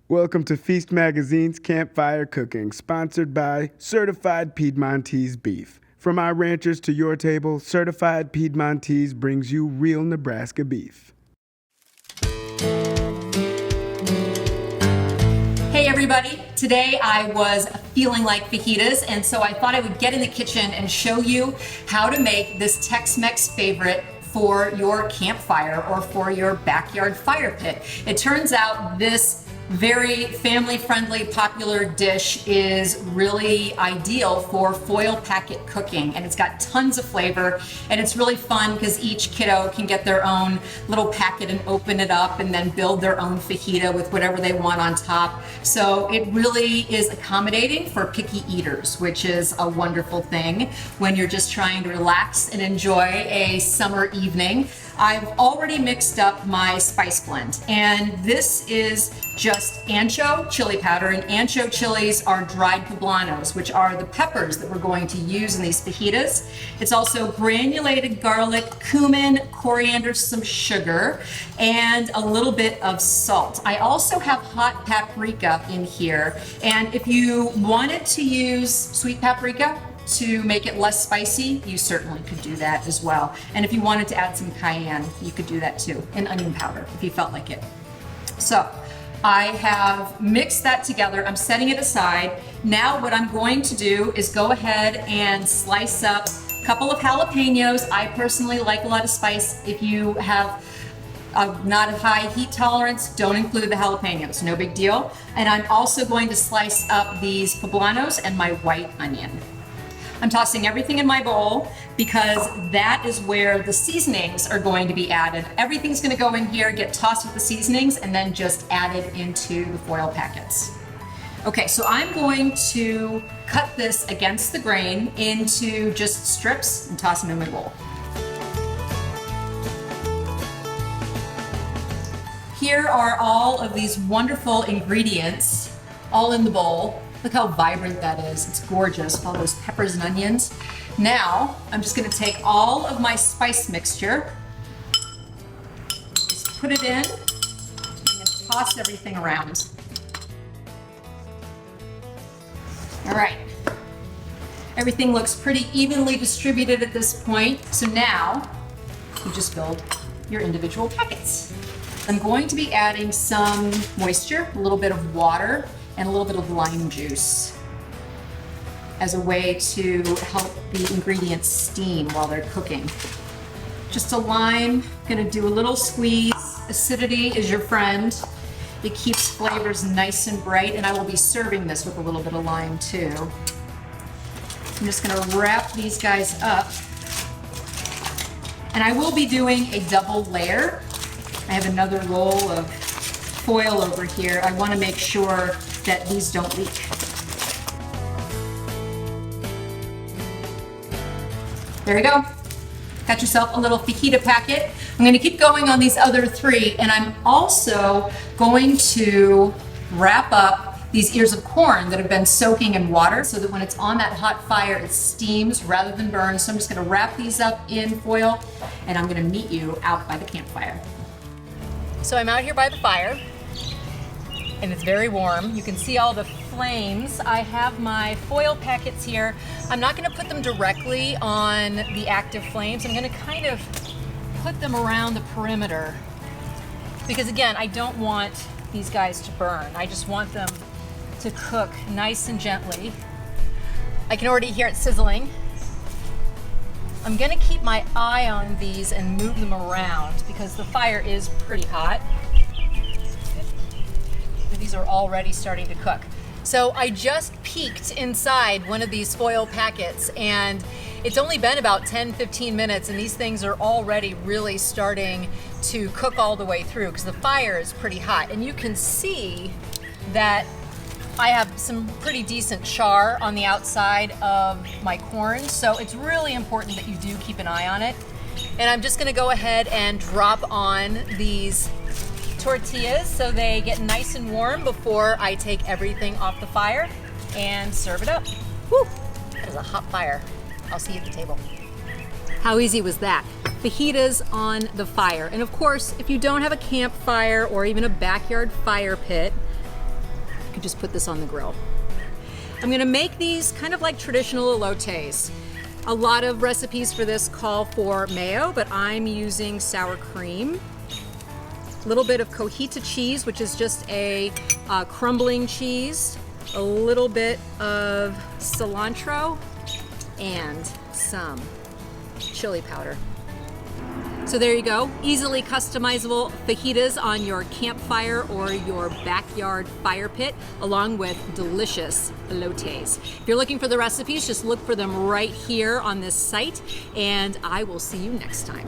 Welcome to Feast Magazine's Campfire Cooking, sponsored by Certified Piedmontese Beef. From our ranchers to your table, Certified Piedmontese brings you real Nebraska beef. Hey everybody, today I was feeling like fajitas, and so I thought I would get in the kitchen and show you how to make this Tex Mex favorite for your campfire or for your backyard fire pit. It turns out this very family-friendly, popular dish is really ideal for foil packet cooking, and it's got tons of flavor, and it's really fun because each kiddo can get their own little packet and open it up and then build their own fajita with whatever they want on top. So it really is accommodating for picky eaters, which is a wonderful thing when you're just trying to relax and enjoy a summer evening. I've already mixed up my spice blend, and this is just ancho chili powder, and ancho chilies are dried poblanos, which are the peppers that we're going to use in these fajitas. It's also granulated garlic, cumin, coriander, some sugar, and a little bit of salt. I also have hot paprika in here, and if you wanted to use sweet paprika to make it less spicy, you certainly could do that as well. And if you wanted to add some cayenne, you could do that too, and onion powder if you felt like it. So I have mixed that together. I'm setting it aside. Now what I'm going to do is go ahead and slice up a couple of jalapenos. I personally like a lot of spice. If you have not a high heat tolerance, don't include the jalapenos, no big deal. And I'm also going to slice up these poblanos and my white onion. I'm tossing everything in my bowl because that is where the seasonings are going to be added. Everything's going to go in here, get tossed with the seasonings, and then just added into the foil packets. Okay, so I'm going to cut this against the grain into just strips and toss them in my bowl. Here are all of these wonderful ingredients all in the bowl. Look how vibrant that is. It's gorgeous with all those peppers and onions. Now, I'm just gonna take all of my spice mixture, just put it in, and toss everything around. All right. Everything looks pretty evenly distributed at this point. So now, you just build your individual packets. I'm going to be adding some moisture, a little bit of water, and a little bit of lime juice as a way to help the ingredients steam while they're cooking. Just a lime, gonna do a little squeeze. Acidity is your friend. It keeps flavors nice and bright, and I will be serving this with a little bit of lime too. I'm just gonna wrap these guys up. And I will be doing a double layer. I have another roll of foil over here. I wanna make sure that these don't leak. There you go. Got yourself a little fajita packet. I'm gonna keep going on these other three, and I'm also going to wrap up these ears of corn that have been soaking in water so that when it's on that hot fire, it steams rather than burns. So I'm just gonna wrap these up in foil, and I'm gonna meet you out by the campfire. So I'm out here by the fire, and it's very warm. You can see all the flames. I have my foil packets here. I'm not gonna put them directly on the active flames. I'm gonna kind of put them around the perimeter because again, I don't want these guys to burn. I just want them to cook nice and gently. I can already hear it sizzling. I'm gonna keep my eye on these and move them around because the fire is pretty hot. These are already starting to cook. So I just peeked inside one of these foil packets, and it's only been about 10-15 minutes, and these things are already really starting to cook all the way through because the fire is pretty hot. And you can see that I have some pretty decent char on the outside of my corn, so it's really important that you do keep an eye on it. And I'm just gonna go ahead and drop on these tortillas so they get nice and warm before I take everything off the fire and serve it up. Whew, that is a hot fire. I'll see you at the table. How easy was that? Fajitas on the fire. And of course, if you don't have a campfire or even a backyard fire pit, could just put this on the grill. I'm gonna make these kind of like traditional elotes. A lot of recipes for this call for mayo, but I'm using sour cream. A little bit of cojita cheese, which is just a crumbling cheese. A little bit of cilantro and some chili powder. So there you go, easily customizable fajitas on your campfire or your backyard fire pit, along with delicious elotes. If you're looking for the recipes, just look for them right here on this site, and I will see you next time.